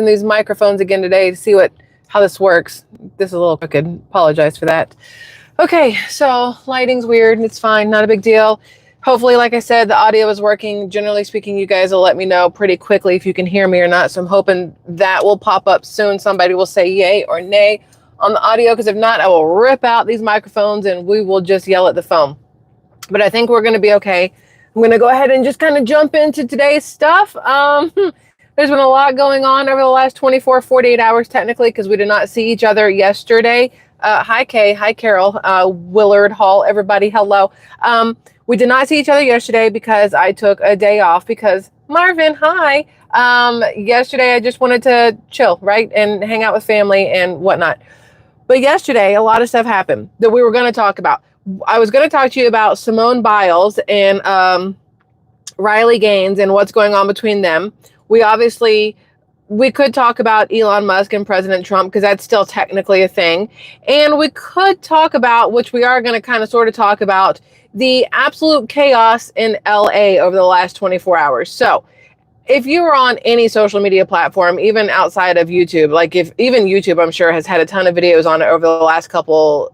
these microphones again today to see how this works. This is a little crooked. Apologize for that. Okay, so lighting's weird. It's fine. Not a big deal. Hopefully, like I said, the audio is working. Generally speaking, you guys will let me know pretty quickly if you can hear me or not. So I'm hoping that will pop up soon. Somebody will say yay or nay on the audio, because if not, I will rip out these microphones and we will just yell at the phone. But I think we're going to be okay. I'm going to go ahead and just kind of jump into today's stuff. There's been a lot going on over the last 24, 48 hours, technically, because we did not see each other yesterday. Hi, Kay. Hi, Carol. Willard Hall. Everybody, hello. We did not see each other yesterday because I took a day off because Marvin, hi. Yesterday, I just wanted to chill, right? And hang out with family and whatnot. But yesterday, a lot of stuff happened that we were going to talk about. I was going to talk to you about Simone Biles and Riley Gaines and what's going on between them. We could talk about Elon Musk and President Trump because that's still technically a thing. And we could talk about, which we are going to kind of sort of talk about, the absolute chaos in LA over the last 24 hours. So if you were on any social media platform, even outside of YouTube, like even YouTube, I'm sure has had a ton of videos on it over the last couple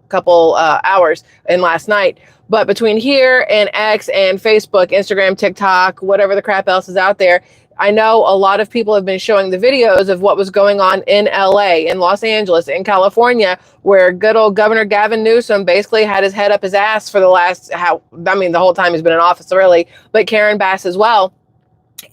hours and last night. But between here and X and Facebook, Instagram, TikTok, whatever the crap else is out there, I know a lot of people have been showing the videos of what was going on in LA, in Los Angeles, in California, where good old Governor Gavin Newsom basically had his head up his ass for the whole time he's been in office, really, but Karen Bass as well.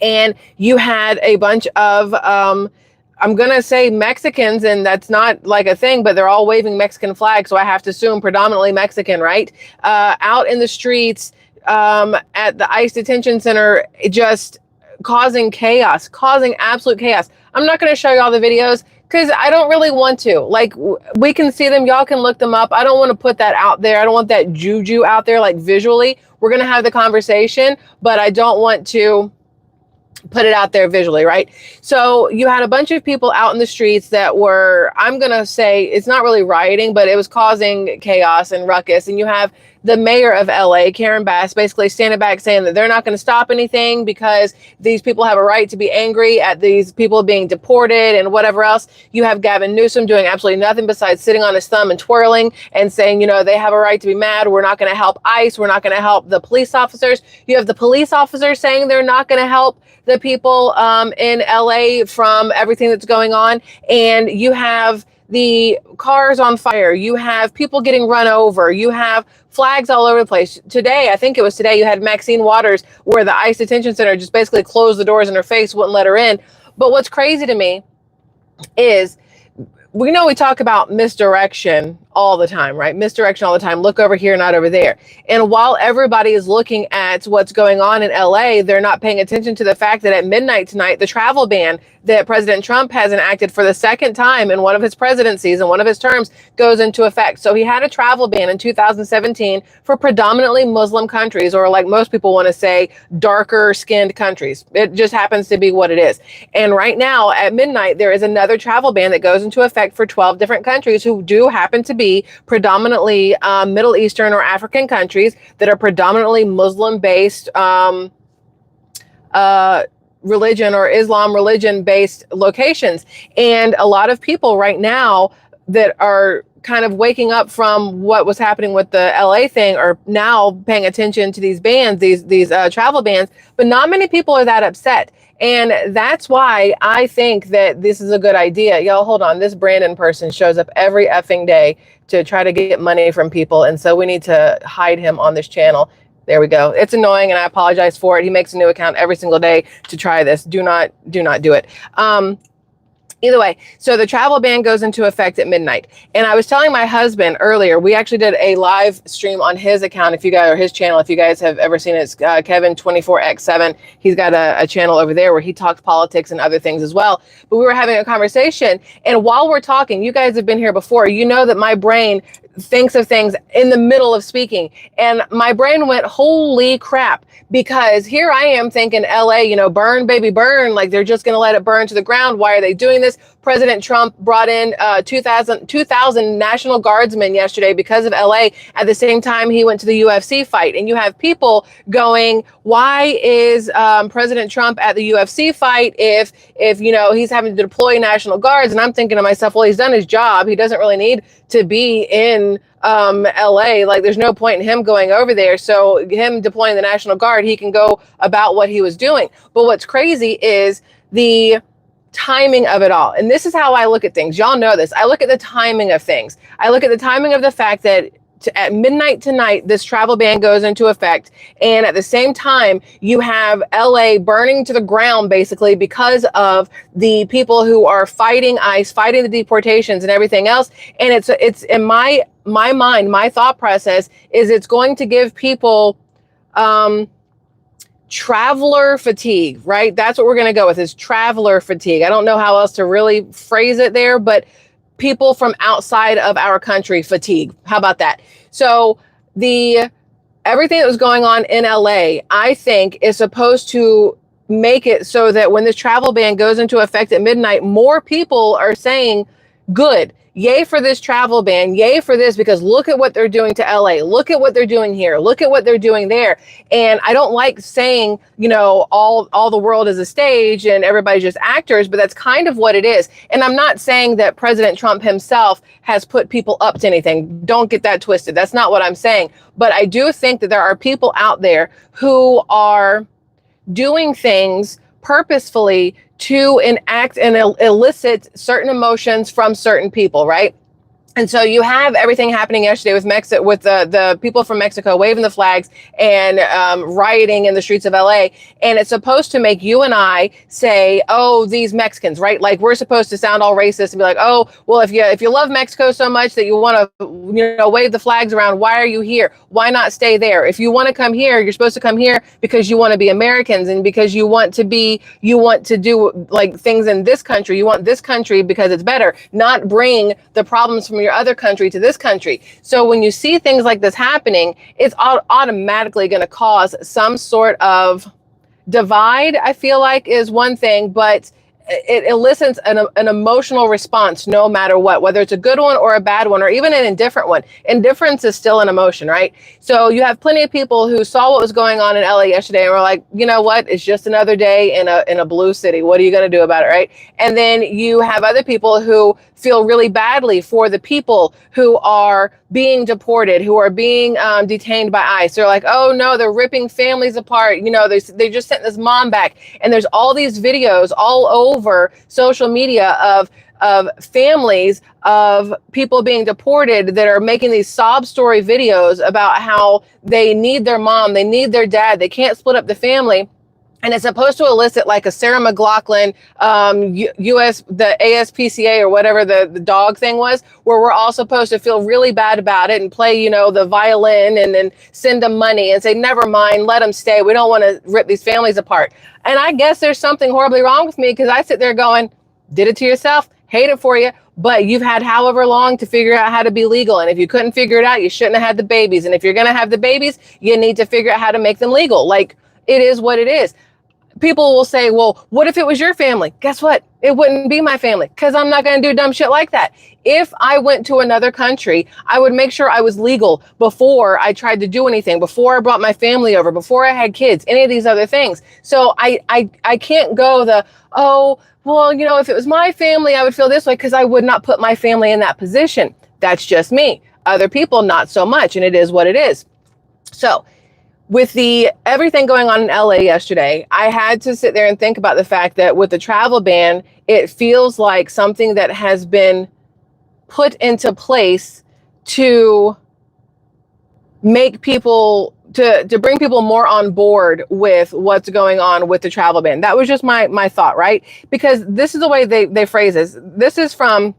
And you had a bunch of, I'm going to say Mexicans, and that's not like a thing, but they're all waving Mexican flags. So I have to assume predominantly Mexican, right? Out in the streets, at the ICE detention center, just causing chaos, causing absolute chaos. I'm not going to show you all the videos because I don't really want to. Like, we can see them. Y'all can look them up. I don't want to put that out there. I don't want that juju out there, like visually. We're going to have the conversation, but I don't want to put it out there visually, right? So you had a bunch of people out in the streets that were, I'm going to say, it's not really rioting, but it was causing chaos and ruckus. And you have the mayor of LA, Karen Bass, basically standing back saying that they're not going to stop anything because these people have a right to be angry at these people being deported and whatever else. You have Gavin Newsom doing absolutely nothing besides sitting on his thumb and twirling and saying, they have a right to be mad. We're not going to help ICE. We're not going to help the police officers. You have the police officers saying they're not going to help the people in LA from everything that's going on. And you have the cars on fire. You have people getting run over. You have flags all over the place. Today, I think it was today, you had Maxine Waters where the ICE detention center just basically closed the doors in her face, wouldn't let her in. But what's crazy to me is, we talk about misdirection all the time, right? Misdirection all the time. Look over here, not over there. And while everybody is looking at what's going on in LA, they're not paying attention to the fact that at midnight tonight, the travel ban that President Trump has enacted for the second time in one of his presidencies and one of his terms goes into effect. So he had a travel ban in 2017 for predominantly Muslim countries, or like most people want to say, darker skinned countries. It just happens to be what it is. And right now at midnight, there is another travel ban that goes into effect for 12 different countries who do happen to be predominantly Middle Eastern or African countries that are predominantly Muslim-based religion or Islam religion-based locations. And a lot of people right now that are kind of waking up from what was happening with the LA thing are now paying attention to these bans, these travel bans, but not many people are that upset. And that's why I think that this is a good idea. Y'all, hold on. This Brandon person shows up every effing day to try to get money from people. And so we need to hide him on this channel. There we go. It's annoying and I apologize for it. He makes a new account every single day to try this. Do not do it. Either way, so the travel ban goes into effect at midnight. And I was telling my husband earlier, we actually did a live stream on his account, if you guys, or his channel, if you guys have ever seen it, it's Kevin24x7. He's got a channel over there where he talks politics and other things as well. But we were having a conversation. And while we're talking, you guys have been here before, you know that my brain thinks of things in the middle of speaking. And my brain went, holy crap, because here I am thinking LA, burn, baby, burn. Like they're just going to let it burn to the ground. Why are they doing this? President Trump brought in 2,000 National Guardsmen yesterday because of LA. At the same time, he went to the UFC fight. And you have people going, why is President Trump at the UFC fight if he's having to deploy National Guards? And I'm thinking to myself, well, he's done his job. He doesn't really need to be in LA. Like there's no point in him going over there. So him deploying the National Guard, he can go about what he was doing. But what's crazy is the timing of it all. And this is how I look at things. Y'all know this. I look at the timing of things. I look at the timing of the fact that at midnight tonight, this travel ban goes into effect. And at the same time, you have LA burning to the ground, basically, because of the people who are fighting ICE, fighting the deportations and everything else. And it's in my mind, my thought process is it's going to give people traveler fatigue, right? That's what we're going to go with, is traveler fatigue. I don't know how else to really phrase it there, but people from outside of our country fatigue. How about that? So everything that was going on in LA, I think, is supposed to make it so that when this travel ban goes into effect at midnight, more people are saying, good, yay for this travel ban, yay for this, because look at what they're doing to LA. Look at what they're doing here. Look at what they're doing there. And I don't like saying, all the world is a stage and everybody's just actors, but that's kind of what it is. And I'm not saying that President Trump himself has put people up to anything. Don't get that twisted. That's not what I'm saying. But I do think that there are people out there who are doing things purposefully to enact and elicit certain emotions from certain people, right? And so you have everything happening yesterday with the people from Mexico waving the flags and rioting in the streets of LA. And it's supposed to make you and I say, oh, these Mexicans, right? Like we're supposed to sound all racist and be like, oh, well, if you love Mexico so much that you want to, wave the flags around, why are you here? Why not stay there? If you want to come here, you're supposed to come here because you want to be Americans and because you want to do like things in this country. You want this country because it's better, not bring the problems from your other country to this country. So when you see things like this happening, it's automatically going to cause some sort of divide, I feel like, is one thing, but it elicits an emotional response no matter what, whether it's a good one or a bad one, or even an indifferent one. Indifference is still an emotion, right? So you have plenty of people who saw what was going on in LA yesterday and were like, you know what? It's just another day in a blue city. What are you going to do about it, right? And then you have other people who feel really badly for the people who are being deported, who are being detained by ICE. They're like, oh no, they're ripping families apart. They just sent this mom back. And there's all these videos all over social media of families of people being deported that are making these sob story videos about how they need their mom, they need their dad, they can't split up the family. And it's supposed to elicit like a Sarah McLachlan, the ASPCA or whatever the dog thing was, where we're all supposed to feel really bad about it and play, the violin and then send them money and say, never mind, let them stay. We don't want to rip these families apart. And I guess there's something horribly wrong with me because I sit there going, did it to yourself, hate it for you. But you've had however long to figure out how to be legal. And if you couldn't figure it out, you shouldn't have had the babies. And if you're going to have the babies, you need to figure out how to make them legal. Like, it is what it is. People will say, well, what if it was your family? Guess what? It wouldn't be my family because I'm not going to do dumb shit like that. If I went to another country, I would make sure I was legal before I tried to do anything, before I brought my family over, before I had kids, any of these other things. So I can't go oh, well, if it was my family, I would feel this way because I would not put my family in that position. That's just me. Other people, not so much. And it is what it is. So with everything going on in LA yesterday, I had to sit there and think about the fact that with the travel ban, it feels like something that has been put into place to make people, to bring people more on board with what's going on with the travel ban. That was just my thought, right? Because this is the way they phrase this. This is from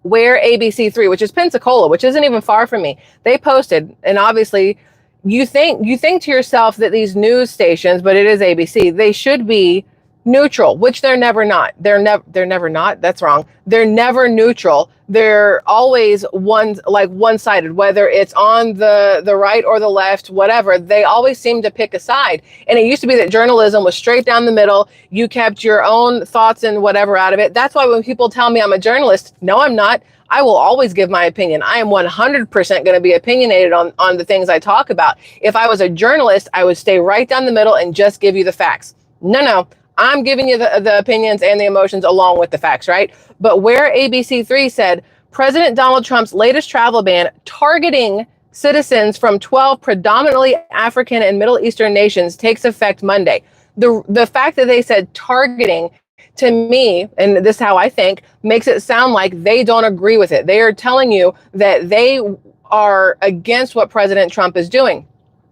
Where ABC3, which is Pensacola, which isn't even far from me. They posted, and obviously you think to yourself that these news stations, but it is ABC, they should be neutral, which they're never not. They're never not. That's wrong. They're never neutral. They're always one-sided, whether it's on the right or the left, whatever. They always seem to pick a side. And it used to be that journalism was straight down the middle. You kept your own thoughts and whatever out of it. That's why when people tell me I'm a journalist, no, I'm not. I will always give my opinion. I am 100% going to be opinionated on the things I talk about. If I was a journalist, I would stay right down the middle and just give you the facts. No. I'm giving you the opinions and the emotions along with the facts, right? But where ABC3 said, President Donald Trump's latest travel ban targeting citizens from 12 predominantly African and Middle Eastern nations takes effect Monday. The fact that they said targeting, to me, and this is how I think, makes it sound like they don't agree with it. They are telling you that they are against what President Trump is doing.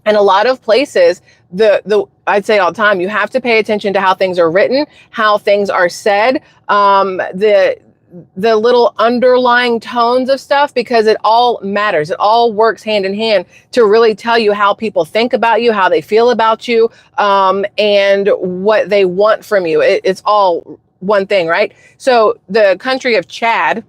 And a lot of places, I'd say all the time, you have to pay attention to how things are written, how things are said, the little underlying tones of stuff, because it all matters. It all works hand in hand to really tell you how people think about you, how they feel about you, and what they want from you. It's all one thing, right? So the country of Chad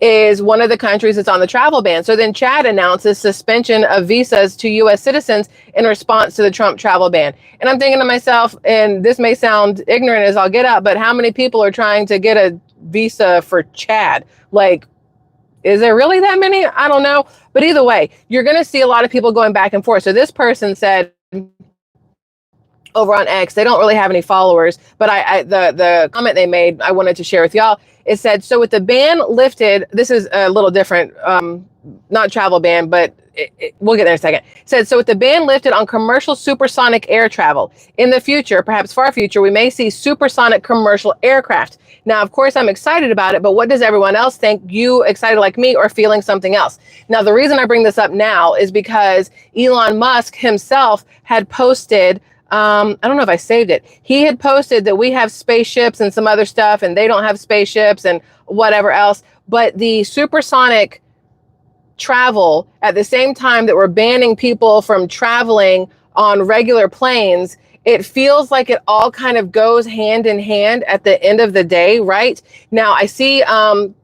is one of the countries that's on the travel ban. So then Chad announces suspension of visas to U.S. citizens in response to the Trump travel ban. And I'm thinking to myself, and this may sound ignorant as I'll get up, but how many people are trying to get a visa for Chad? Like, is there really that many? I don't know. But either way, you're going to see a lot of people going back and forth. So this person said over on X, they don't really have any followers, but the comment they made, I wanted to share with y'all. It said, so with the ban lifted, this is a little different, not travel ban, but we'll get there in a second. It said, so with the ban lifted on commercial supersonic air travel, in the future, perhaps far future, we may see supersonic commercial aircraft. Now, of course, I'm excited about it, but what does everyone else think? You excited like me or feeling something else? Now, the reason I bring this up now is because Elon Musk himself had posted, I don't know if I saved it. He had posted that we have spaceships and some other stuff, and they don't have spaceships and whatever else. But the supersonic travel, at the same time that we're banning people from traveling on regular planes, it feels like it all kind of goes hand in hand at the end of the day, right? Now, I see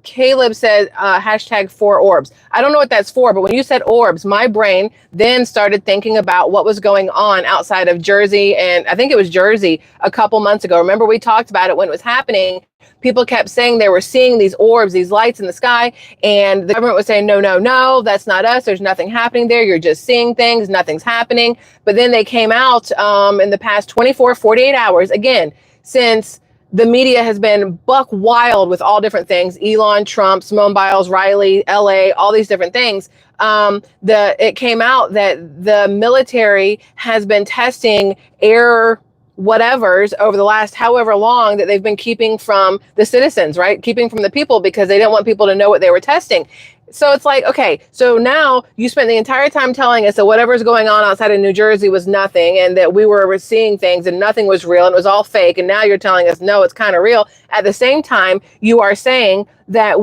Caleb said hashtag 4orbs. I don't know what that's for, but when you said orbs, my brain then started thinking about what was going on outside of Jersey. And I think it was Jersey a couple months ago. Remember, we talked about it when it was happening. People kept saying they were seeing these orbs, these lights in the sky, and the government was saying, no, that's not us. There's nothing happening there. You're just seeing things. Nothing's happening. But then they came out in the past 24, 48 hours, again, since the media has been buck wild with all different things, Elon, Trump, Simone Biles, Riley, LA, all these different things. It came out that the military has been testing air whatevers over the last however long that they've been keeping from the citizens, right? Keeping from the people because they didn't want people to know what they were testing. So it's like, okay, so now you spent the entire time telling us that whatever's going on outside of New Jersey was nothing and that we were seeing things and nothing was real and it was all fake. And now you're telling us, no, it's kind of real. At the same time, you are saying that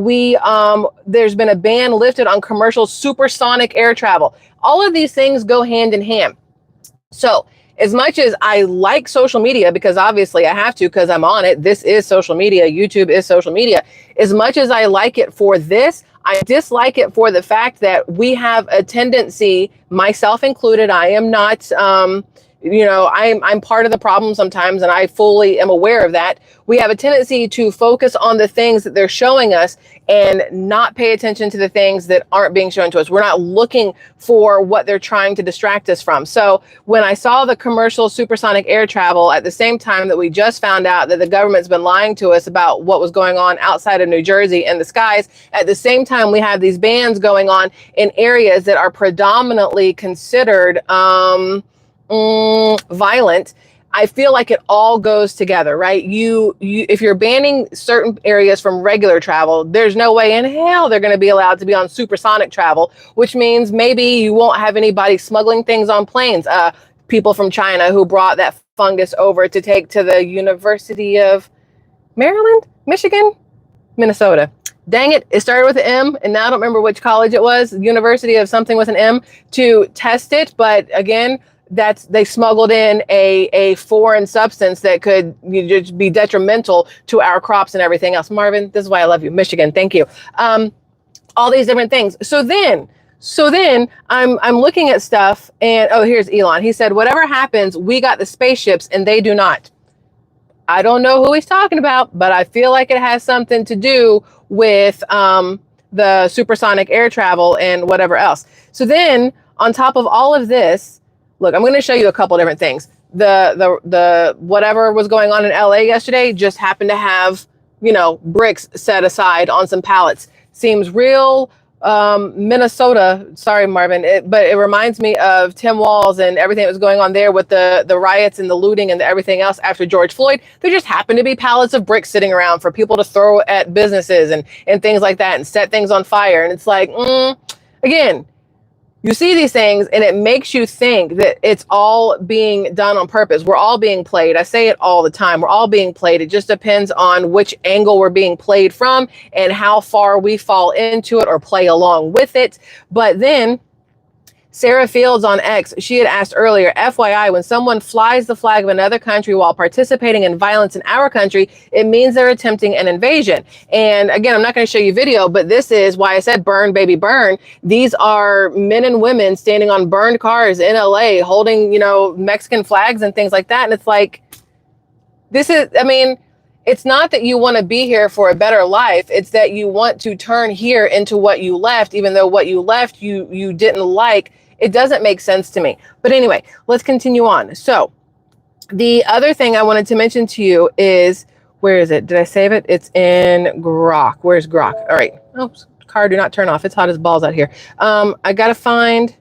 there's been a ban lifted on commercial supersonic air travel. All of these things go hand in hand. So as much as I like social media, because obviously I have to because I'm on it, this is social media, YouTube is social media. As much as I like it for this, I dislike it for the fact that we have a tendency, myself included, I am not, I'm part of the problem sometimes, and I fully am aware of that. We have a tendency to focus on the things that they're showing us and not pay attention to the things that aren't being shown to us. We're not looking for what they're trying to distract us from. So when I saw the commercial supersonic air travel at the same time that we just found out that the government's been lying to us about what was going on outside of New Jersey and the skies, at the same time we have these bans going on in areas that are predominantly considered violent, I feel like it all goes together, right? You if you're banning certain areas from regular travel, there's no way in hell they're going to be allowed to be on supersonic travel, which means maybe you won't have anybody smuggling things on planes. People from China who brought that fungus over to take to the University of Maryland, Michigan, Minnesota. Dang it, it started with an M, and now I don't remember which college it was, University of something with an M, to test it. But again, they smuggled in a foreign substance that could just be detrimental to our crops and everything else. Marvin, this is why I love you. Michigan, thank you. All these different things. So then I'm looking at stuff and, oh, here's Elon. He said, whatever happens, we got the spaceships and they do not. I don't know who he's talking about, but I feel like it has something to do with the supersonic air travel and whatever else. So then on top of all of this, look, I'm going to show you a couple different things. The whatever was going on in LA yesterday just happened to have, you know, bricks set aside on some pallets. Seems real Minnesota. Sorry, Marvin, but it reminds me of Tim Walz and everything that was going on there with the riots and the looting and everything else after George Floyd. There just happened to be pallets of bricks sitting around for people to throw at businesses and things like that and set things on fire. And it's like, again, you see these things and it makes you think that it's all being done on purpose. We're all being played. I say it all the time. We're all being played. It just depends on which angle we're being played from and how far we fall into it or play along with it. But then Sarah Fields on X, she had asked earlier, FYI, when someone flies the flag of another country while participating in violence in our country, it means they're attempting an invasion. And again, I'm not going to show you video, but this is why I said burn, baby, burn. These are men and women standing on burned cars in LA holding, you know, Mexican flags and things like that. And it's like, this is, I mean, it's not that you want to be here for a better life. It's that you want to turn here into what you left, even though what you left you didn't like. It doesn't make sense to me. But anyway, let's continue on. So the other thing I wanted to mention to you is, where is it? Did I save it? It's in Grok. Where's Grok? All right. Oh, car, do not turn off. It's hot as balls out here. I got to find,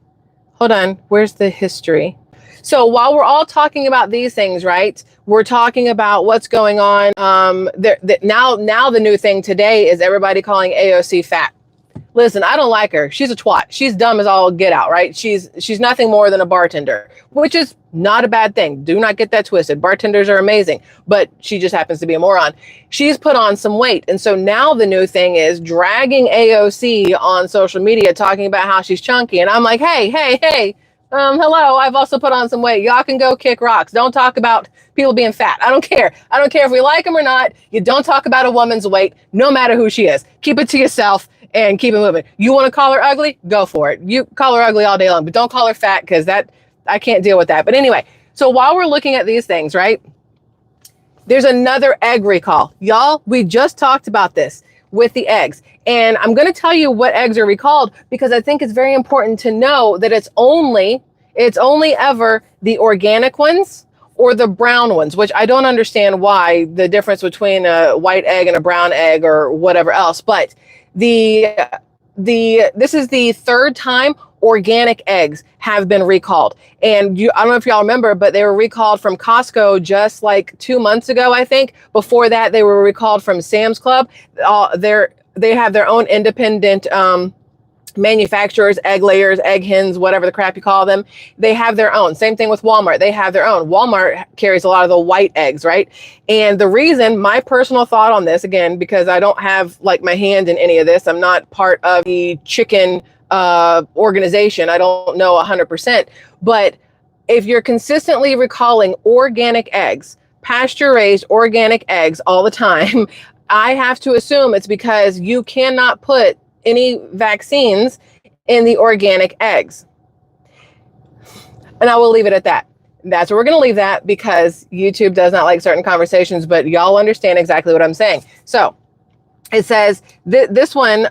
hold on. Where's the history? So while we're all talking about these things, right, we're talking about what's going on. Now the new thing today is everybody calling AOC fat. Listen, I don't like her. She's a twat. She's dumb as all get out, right? She's nothing more than a bartender, which is not a bad thing. Do not get that twisted. Bartenders are amazing, but she just happens to be a moron. She's put on some weight. And so now the new thing is dragging AOC on social media, talking about how she's chunky. And I'm like, hey, hello, I've also put on some weight. Y'all can go kick rocks. Don't talk about people being fat. I don't care. I don't care if we like them or not. You don't talk about a woman's weight, no matter who she is. Keep it to yourself and keep it moving. You want to call her ugly? Go for it. You call her ugly all day long, but don't call her fat, because that, I can't deal with that. But anyway, so while we're looking at these things, right, there's another egg recall. Y'all, we just talked about this with the eggs. And I'm going to tell you what eggs are recalled, because I think it's very important to know that it's only ever the organic ones or the brown ones, which I don't understand why the difference between a white egg and a brown egg or whatever else. But this is the third time organic eggs have been recalled. And I don't know if y'all remember, but they were recalled from Costco just like 2 months ago, I think. Before that, they were recalled from Sam's Club. They have their own independent manufacturers, egg layers, egg hens, whatever the crap you call them. They have their own. Same thing with Walmart. They have their own. Walmart carries a lot of the white eggs, right? And the reason, my personal thought on this, again, because I don't have like my hand in any of this, I'm not part of the chicken organization. I don't know 100%. But if you're consistently recalling organic eggs, pasture-raised organic eggs all the time, I have to assume it's because you cannot put any vaccines in the organic eggs. And I will leave it at that. That's where we're going to leave that, because YouTube does not like certain conversations, but y'all understand exactly what I'm saying. So it says this one,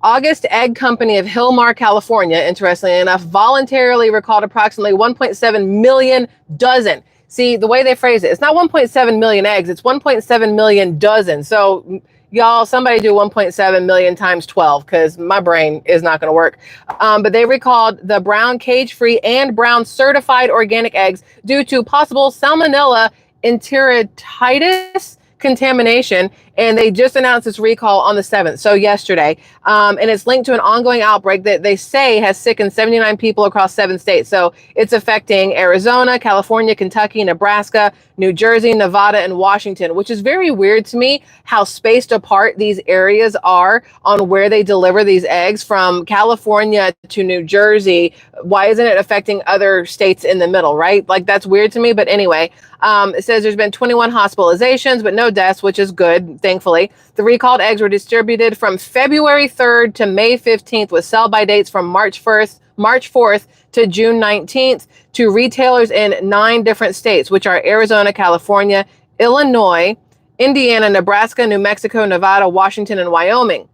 August Egg Company of Hillmar, California, interestingly enough, voluntarily recalled approximately 1.7 million dozen. See, the way they phrase it, it's not 1.7 million eggs, it's 1.7 million dozen. So y'all, somebody do 1.7 million times 12, because my brain is not going to work. But they recalled the brown cage-free and brown certified organic eggs due to possible Salmonella enteritis contamination And they just announced this recall on the 7th, so yesterday. And it's linked to an ongoing outbreak that they say has sickened 79 people across 7 states. So it's affecting Arizona, California, Kentucky, Nebraska, New Jersey, Nevada, and Washington, which is very weird to me how spaced apart these areas are on where they deliver these eggs from California to New Jersey. Why isn't it affecting other states in the middle, right? Like, that's weird to me. But anyway, it says there's been 21 hospitalizations, but no deaths, which is good, thankfully. The recalled eggs were distributed from February 3rd to May 15th with sell-by dates from March 4th to June 19th to retailers in 9 different states, which are Arizona, California, Illinois, Indiana, Nebraska, New Mexico, Nevada, Washington, and Wyoming.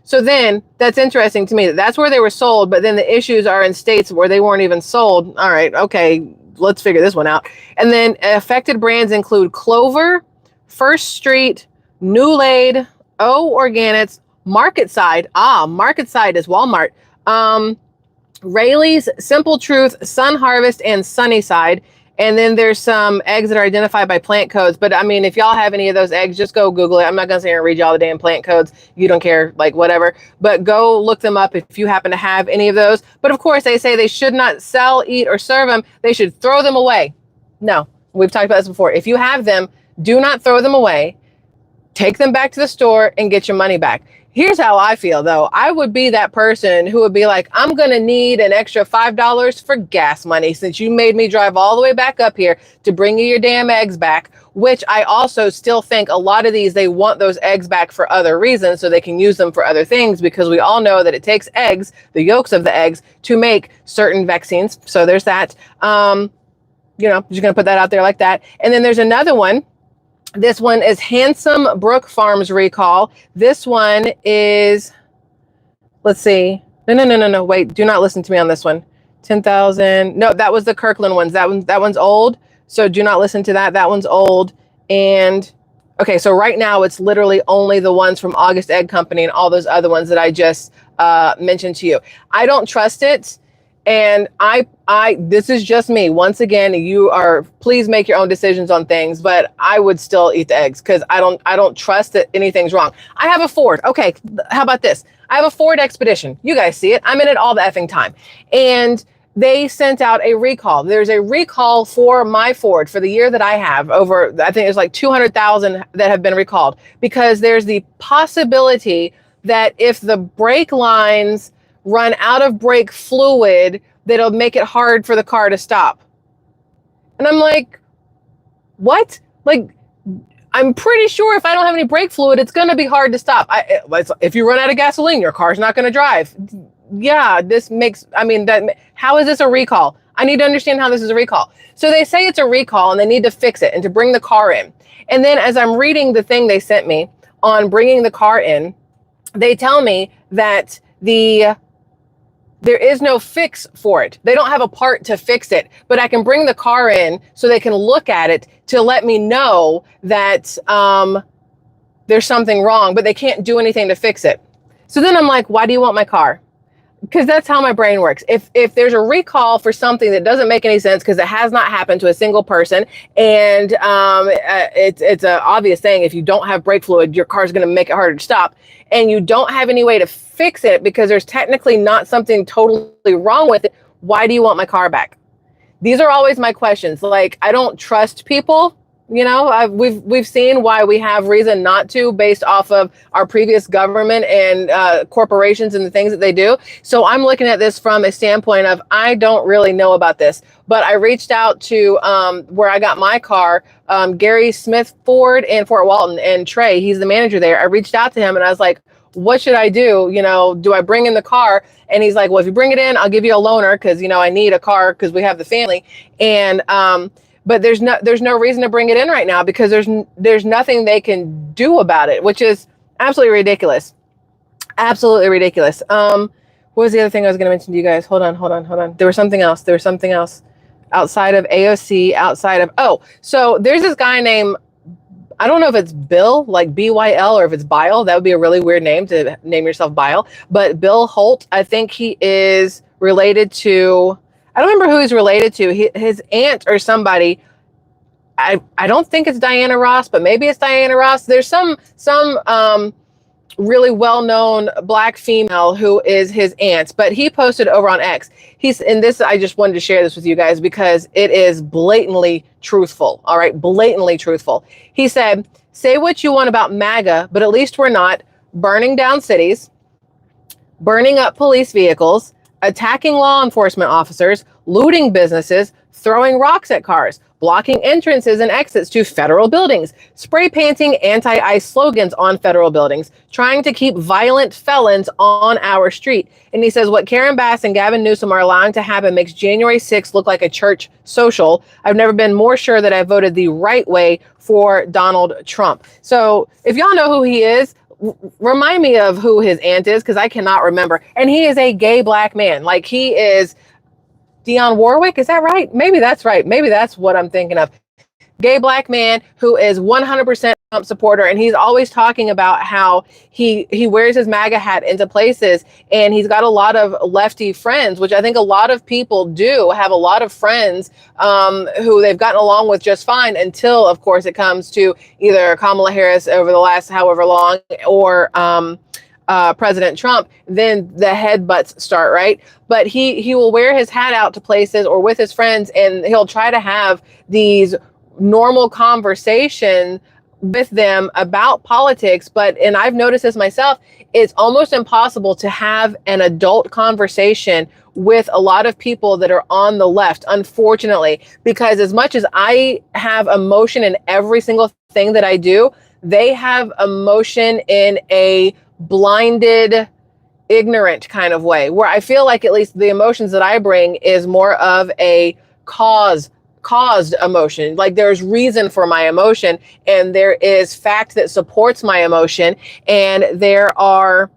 So then that's interesting to me. That's where they were sold, but then the issues are in states where they weren't even sold. All right, okay, let's figure this one out. And then affected brands include Clover, First Street, New Laid, O Organics, Market Side. Market Side is Walmart. Rayleigh's, Simple Truth, Sun Harvest, and Sunnyside. And then there's some eggs that are identified by plant codes. But I mean, if y'all have any of those eggs, just go Google it. I'm not going to sit here and read y'all the damn plant codes. You don't care, like whatever. But go look them up if you happen to have any of those. But of course, they say they should not sell, eat, or serve them. They should throw them away. No, we've talked about this before. If you have them, do not throw them away. Take them back to the store and get your money back. Here's how I feel, though. I would be that person who would be like, I'm going to need an extra $5 for gas money since you made me drive all the way back up here to bring you your damn eggs back, which I also still think a lot of these, they want those eggs back for other reasons so they can use them for other things, because we all know that it takes eggs, the yolks of the eggs, to make certain vaccines. So there's that. You know, just going to put that out there like that. And then there's another one. This one is Handsome Brook Farms recall. This one is, let's see. No. Wait, do not listen to me on this one. 10,000. No, that was the Kirkland ones. That one's old. So do not listen to that. That one's old. And okay, so right now it's literally only the ones from August Egg Company and all those other ones that I just mentioned to you. I don't trust it. And this is just me. Once again, please make your own decisions on things, but I would still eat the eggs because I don't trust that anything's wrong. I have a Ford. Okay. How about this? I have a Ford Expedition. You guys see it. I'm in it all the effing time. And they sent out a recall. There's a recall for my Ford for the year that I have over, I think it's like 200,000 that have been recalled because there's the possibility that if the brake lines run out of brake fluid, that'll make it hard for the car to stop. And I'm like, what? Like, I'm pretty sure if I don't have any brake fluid, it's going to be hard to stop. If you run out of gasoline, your car's not going to drive. Yeah, how is this a recall? I need to understand how this is a recall. So they say it's a recall and they need to fix it and to bring the car in. And then as I'm reading the thing they sent me on bringing the car in, they tell me that there is no fix for it. They don't have a part to fix it, but I can bring the car in so they can look at it to let me know that there's something wrong, but they can't do anything to fix it. So then I'm like, why do you want my car? Because that's how my brain works. If there's a recall for something that doesn't make any sense because it has not happened to a single person, and it's an obvious thing, if you don't have brake fluid, your car's going to make it harder to stop, and you don't have any way to fix it because there's technically not something totally wrong with it, why do you want my car back? These are always my questions. Like, I don't trust people. You know, we've seen why we have reason not to based off of our previous government and corporations and the things that they do. So I'm looking at this from a standpoint of I don't really know about this, but I reached out to where I got my car, Gary Smith Ford in Fort Walton, and Trey, he's the manager there. I reached out to him and I was like, what should I do? You know, do I bring in the car? And he's like, well, if you bring it in, I'll give you a loaner because, you know, I need a car because we have the family. And but there's no reason to bring it in right now because there's nothing they can do about it, which is absolutely ridiculous. Absolutely ridiculous. What was the other thing I was going to mention to you guys? Hold on. There was something else. Outside of AOC, so there's this guy named, I don't know if it's Bill, like BYL, or if it's Bile. That would be a really weird name to name yourself Bile. But Bill Holt, I think he is related to, I don't remember who he's related to. His aunt or somebody I don't think it's Diana Ross, but maybe it's Diana Ross. There's some really well-known Black female who is his aunt, but he posted over on X. I just wanted to share this with you guys because it is blatantly truthful. All right, blatantly truthful. He said, say what you want about MAGA, but at least we're not burning down cities, burning up police vehicles, attacking law enforcement officers, looting businesses, throwing rocks at cars, blocking entrances and exits to federal buildings, spray painting anti-ICE slogans on federal buildings, trying to keep violent felons on our street. And he says, what Karen Bass and Gavin Newsom are allowing to happen makes January 6th look like a church social. I've never been more sure that I voted the right way for Donald Trump. So if y'all know who he is, remind me of who his aunt is, because I cannot remember. And he is a gay Black man. Like, he is Dionne Warwick. Is that right? Maybe that's right. Maybe that's what I'm thinking of. Gay Black man who is 100% Trump supporter. And he's always talking about how he wears his MAGA hat into places, and he's got a lot of lefty friends, which I think a lot of people do have a lot of friends who they've gotten along with just fine until, of course, it comes to either Kamala Harris over the last however long, or President Trump. Then the headbutts start, right? But he will wear his hat out to places or with his friends, and he'll try to have these normal conversation with them about politics. And I've noticed this myself, it's almost impossible to have an adult conversation with a lot of people that are on the left, unfortunately, because as much as I have emotion in every single thing that I do, they have emotion in a blinded, ignorant kind of way, where I feel like at least the emotions that I bring is more of a caused emotion. Like, there's reason for my emotion, and there is fact that supports my emotion, and there are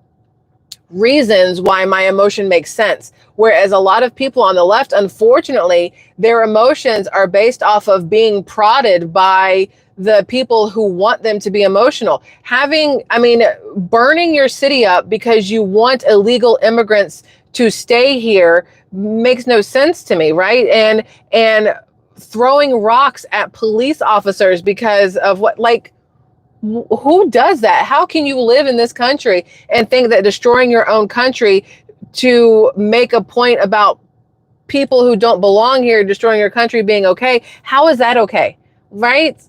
reasons why my emotion makes sense. Whereas a lot of people on the left, unfortunately, their emotions are based off of being prodded by the people who want them to be emotional. Burning your city up because you want illegal immigrants to stay here makes no sense to me, right? And throwing rocks at police officers because of what, like, who does that? How can you live in this country and think that destroying your own country to make a point about people who don't belong here, destroying your country being okay? How is that okay? Right?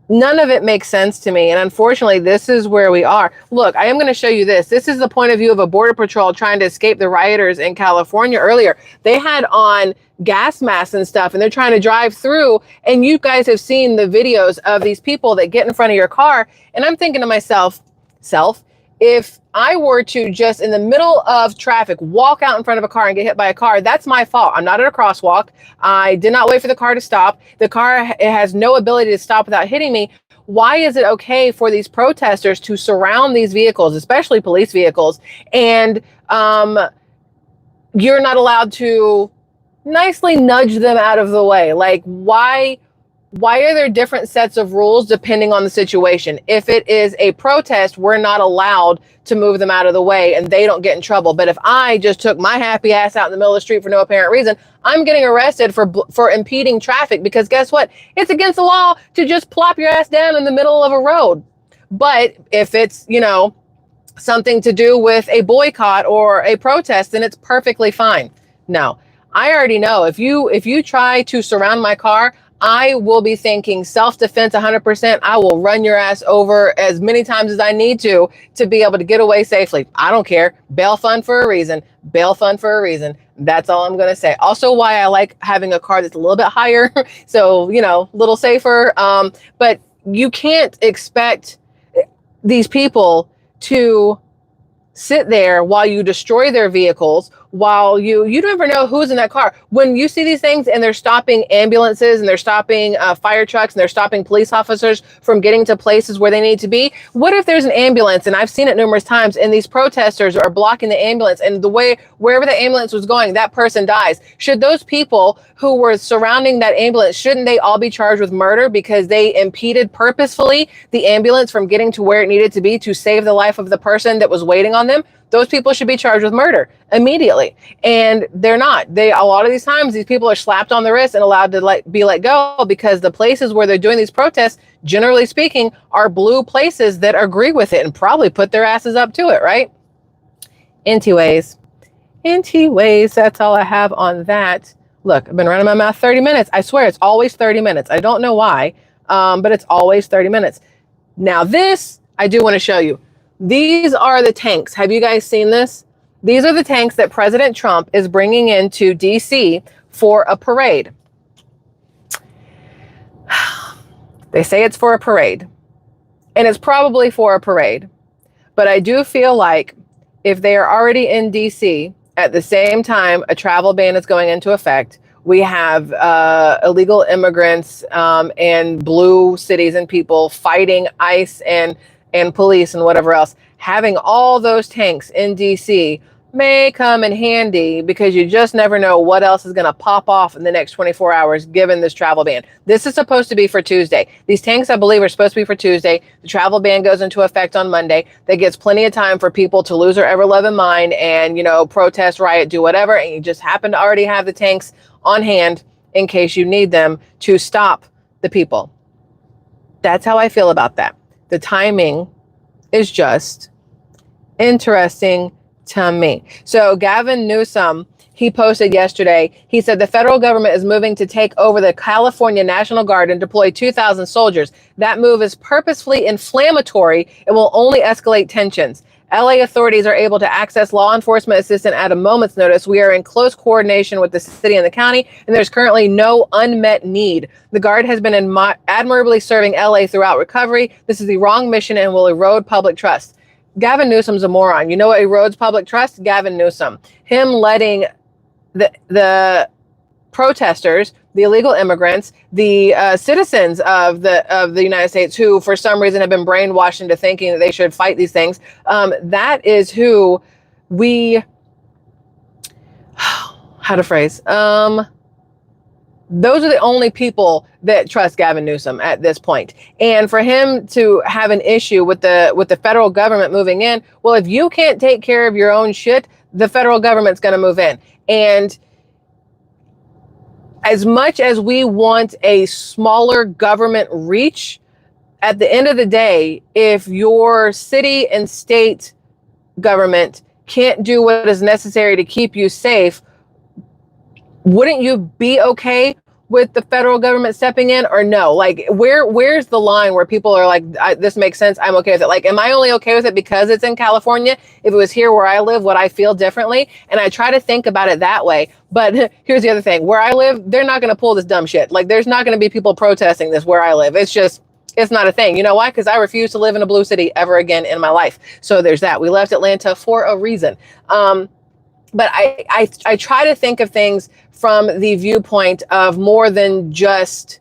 None of it makes sense to me. And unfortunately, this is where we are. Look, I am going to show you this. This is the point of view of a border patrol trying to escape the rioters in California earlier. They had on gas masks and stuff, and they're trying to drive through. And you guys have seen the videos of these people that get in front of your car. And I'm thinking to myself, if I were to just in the middle of traffic, walk out in front of a car and get hit by a car, that's my fault. I'm not at a crosswalk. I did not wait for the car to stop. The car has no ability to stop without hitting me. Why is it okay for these protesters to surround these vehicles, especially police vehicles, and you're not allowed to nicely nudge them out of the way? Like, why are there different sets of rules depending on the situation? If it is a protest, we're not allowed to move them out of the way and they don't get in trouble. But if I just took my happy ass out in the middle of the street for no apparent reason, I'm getting arrested for impeding traffic, because guess what? It's against the law to just plop your ass down in the middle of a road. But if it's, something to do with a boycott or a protest, then it's perfectly fine. No, I already know if you try to surround my car, I will be thinking self-defense 100%. I will run your ass over as many times as I need to be able to get away safely. I don't care. Bail fund for a reason. Bail fund for a reason. That's all I'm going to say. Also, why I like having a car that's a little bit higher. So, a little safer. But you can't expect these people to sit there while you destroy their vehicles, while you never know who's in that car. When you see these things and they're stopping ambulances and they're stopping fire trucks and they're stopping police officers from getting to places where they need to be, what if there's an ambulance, and I've seen it numerous times, and these protesters are blocking the ambulance, and wherever the ambulance was going, that person dies? Should those people who were surrounding that ambulance, shouldn't they all be charged with murder because they impeded purposefully the ambulance from getting to where it needed to be to save the life of the person that was waiting on them? those people should be charged with murder immediately. And they're not. A lot of these times, these people are slapped on the wrist and allowed to be let go, because the places where they're doing these protests, generally speaking, are blue places that agree with it and probably put their asses up to it, right? Anyways, that's all I have on that. Look, I've been running my mouth 30 minutes. I swear it's always 30 minutes. I don't know why, but it's always 30 minutes. Now this, I do want to show you. These are the tanks. Have you guys seen this? These are the tanks that President Trump is bringing into DC for a parade. They say it's for a parade, and it's probably for a parade. But I do feel like if they are already in DC, at the same time a travel ban is going into effect, we have illegal immigrants and blue cities and people fighting ICE and police and whatever else. Having all those tanks in DC may come in handy, because you just never know what else is going to pop off in the next 24 hours given this travel ban. This is supposed to be for Tuesday. These tanks, I believe, are supposed to be for Tuesday. The travel ban goes into effect on Monday. That gives plenty of time for people to lose their ever-loving mind and, protest, riot, do whatever. And you just happen to already have the tanks on hand in case you need them to stop the people. That's how I feel about that. The timing is just interesting to me. So Gavin Newsom, he posted yesterday, he said the federal government is moving to take over the California National Guard and deploy 2,000 soldiers. That move is purposefully inflammatory and will only escalate tensions. LA authorities are able to access law enforcement assistance at a moment's notice. We are in close coordination with the city and the county, and there's currently no unmet need. The Guard has been admirably serving LA throughout recovery. This is the wrong mission and will erode public trust. Gavin Newsom's a moron. You know what erodes public trust? Gavin Newsom. Him letting the protesters, the illegal immigrants, the citizens of the United States, who for some reason have been brainwashed into thinking that they should fight these things. That is who we, how to phrase, those are the only people that trust Gavin Newsom at this point. And for him to have an issue with the federal government moving in, well, if you can't take care of your own shit, the federal government's going to move in. And as much as we want a smaller government reach, at the end of the day, if your city and state government can't do what is necessary to keep you safe, wouldn't you be okay with the federal government stepping in, or no? Like, where's the line where people are like, this makes sense, I'm okay with it? Like, am I only okay with it because it's in California? If it was here where I live, would I feel differently? And I try to think about it that way. But here's the other thing. Where I live, they're not going to pull this dumb shit. Like, there's not going to be people protesting this where I live. It's not a thing. You know why? Because I refuse to live in a blue city ever again in my life. So there's that. We left Atlanta for a reason. But I try to think of things from the viewpoint of more than just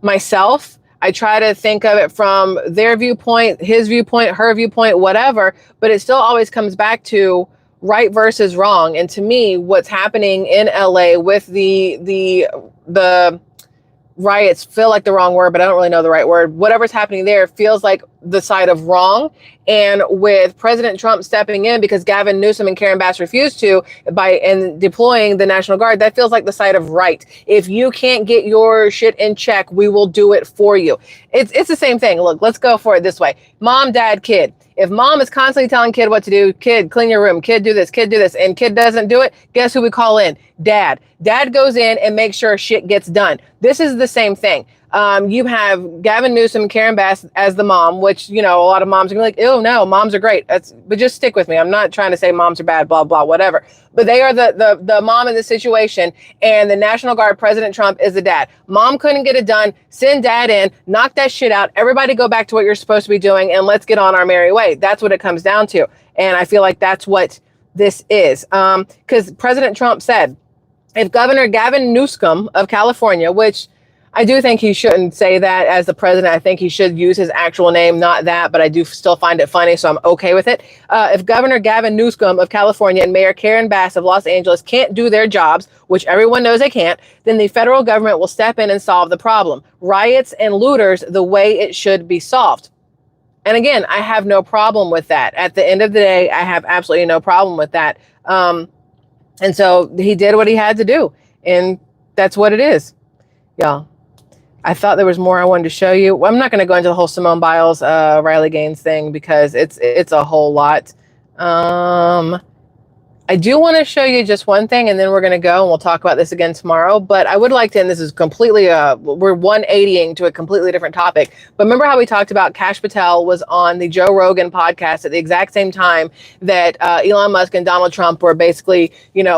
myself. I try to think of it from their viewpoint, his viewpoint, her viewpoint, whatever. But it still always comes back to right versus wrong. And to me, what's happening in LA with the riots, feel like the wrong word, but I don't really know the right word. Whatever's happening there feels like the side of wrong. And with President Trump stepping in because Gavin Newsom and Karen Bass refused to and deploying the National Guard, that feels like the side of right. If you can't get your shit in check, we will do it for you. It's the same thing. Look, let's go for it this way. Mom, dad, kid. If mom is constantly telling kid what to do, kid, clean your room, kid, do this, and kid doesn't do it, guess who we call in? Dad. Dad goes in and makes sure shit gets done. This is the same thing. You have Gavin Newsom, Karen Bass as the mom, which, a lot of moms are like, ew, no, moms are great. But just stick with me. I'm not trying to say moms are bad, blah, blah, whatever. But they are the mom in the situation, and the National Guard, President Trump, is the dad. Mom couldn't get it done. Send dad in, knock that shit out. Everybody go back to what you're supposed to be doing, and let's get on our merry way. That's what it comes down to. And I feel like that's what this is. Because President Trump said, if Governor Gavin Newsom of California, which I do think he shouldn't say that as the president. I think he should use his actual name, not that, but I do still find it funny, so I'm okay with it. If Governor Gavin Newsom of California and Mayor Karen Bass of Los Angeles can't do their jobs, which everyone knows they can't, then the federal government will step in and solve the problem. Riots and looters the way it should be solved. And again, I have no problem with that. At the end of the day, I have absolutely no problem with that. And so he did what he had to do. And that's what it is. Y'all, I thought there was more I wanted to show you. Well, I'm not going to go into the whole Simone Biles, Riley Gaines thing because it's a whole lot. I do want to show you just one thing, and then we're going to go and we'll talk about this again tomorrow. But I would like to, and this is completely, we're 180ing to a completely different topic. But remember how we talked about Kash Patel was on the Joe Rogan podcast at the exact same time that Elon Musk and Donald Trump were basically,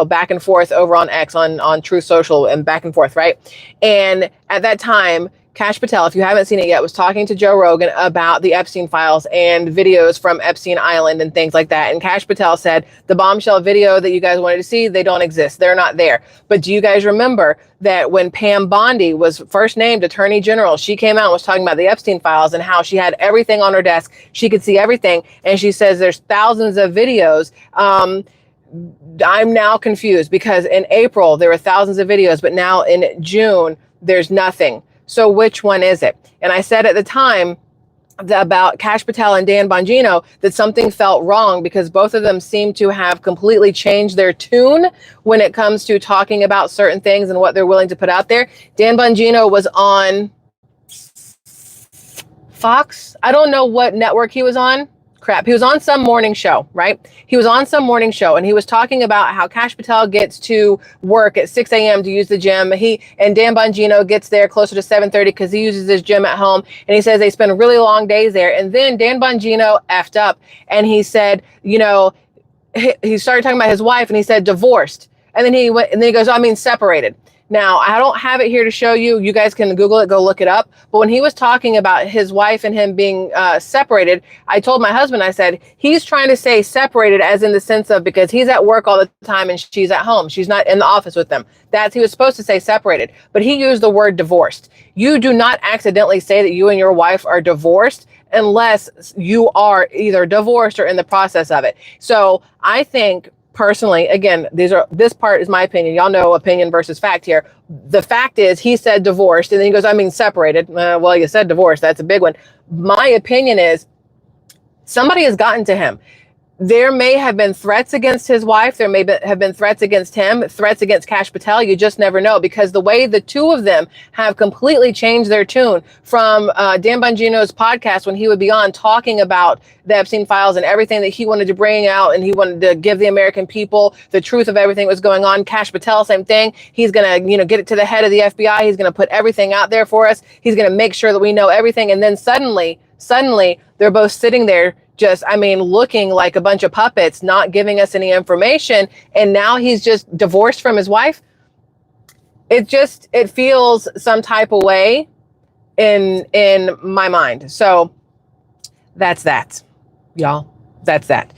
back and forth over on X, on Truth Social, and back and forth, right? And at that time, Kash Patel, if you haven't seen it yet, was talking to Joe Rogan about the Epstein files and videos from Epstein Island and things like that. And Kash Patel said, the bombshell video that you guys wanted to see, they don't exist. They're not there. But do you guys remember that when Pam Bondi was first named Attorney General, she came out and was talking about the Epstein files and how she had everything on her desk. She could see everything. And she says there's thousands of videos. I'm now confused because in April, there were thousands of videos, but now in June, there's nothing. So which one is it? And I said at the time about Kash Patel and Dan Bongino that something felt wrong because both of them seem to have completely changed their tune when it comes to talking about certain things and what they're willing to put out there. Dan Bongino was on Fox. I don't know what network he was on. He was on some morning show, right? He was on some morning show and he was talking about how Kash Patel gets to work at 6 a.m. to use the gym. And Dan Bongino gets there closer to 7:30 because he uses his gym at home. And he says they spend really long days there. And then Dan Bongino effed up and he said, he started talking about his wife and he said divorced. And then he went and then he goes, separated. Now, I don't have it here to show you. You guys can Google it, go look it up. But when he was talking about his wife and him being separated, I told my husband, I said, he's trying to say separated as in the sense of because he's at work all the time and she's at home. She's not in the office with them. He was supposed to say separated, but he used the word divorced. You do not accidentally say that you and your wife are divorced unless you are either divorced or in the process of it. So I think personally, again, this part is my opinion. Y'all know opinion versus fact here. The fact is he said divorced and then he goes, separated. Well, you said divorced. That's a big one. My opinion is somebody has gotten to him. There may have been threats against his wife. There may have been threats against him, threats against Kash Patel. You just never know because the way the two of them have completely changed their tune from Dan Bongino's podcast when he would be on talking about the Epstein files and everything that he wanted to bring out and he wanted to give the American people the truth of everything that was going on. Kash Patel, same thing. He's going to, get it to the head of the FBI. He's going to put everything out there for us. He's going to make sure that we know everything. And then suddenly they're both sitting there looking like a bunch of puppets, not giving us any information. And now he's just divorced from his wife. It feels some type of way in my mind. So that's that, y'all. That's that.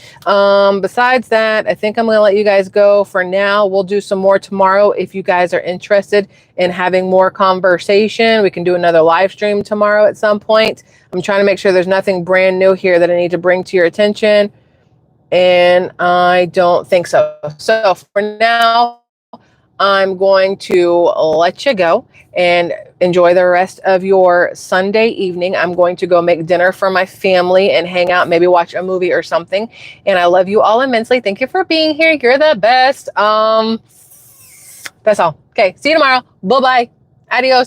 Besides that, I think I'm going to let you guys go for now. We'll do some more tomorrow. If you guys are interested in having more conversation, we can do another live stream tomorrow at some point. I'm trying to make sure there's nothing brand new here that I need to bring to your attention. And I don't think so. So for now, I'm going to let you go and enjoy the rest of your Sunday evening. I'm going to go make dinner for my family and hang out, maybe watch a movie or something. And I love you all immensely. Thank you for being here. You're the best. That's all. Okay. See you tomorrow. Bye-bye. Adios.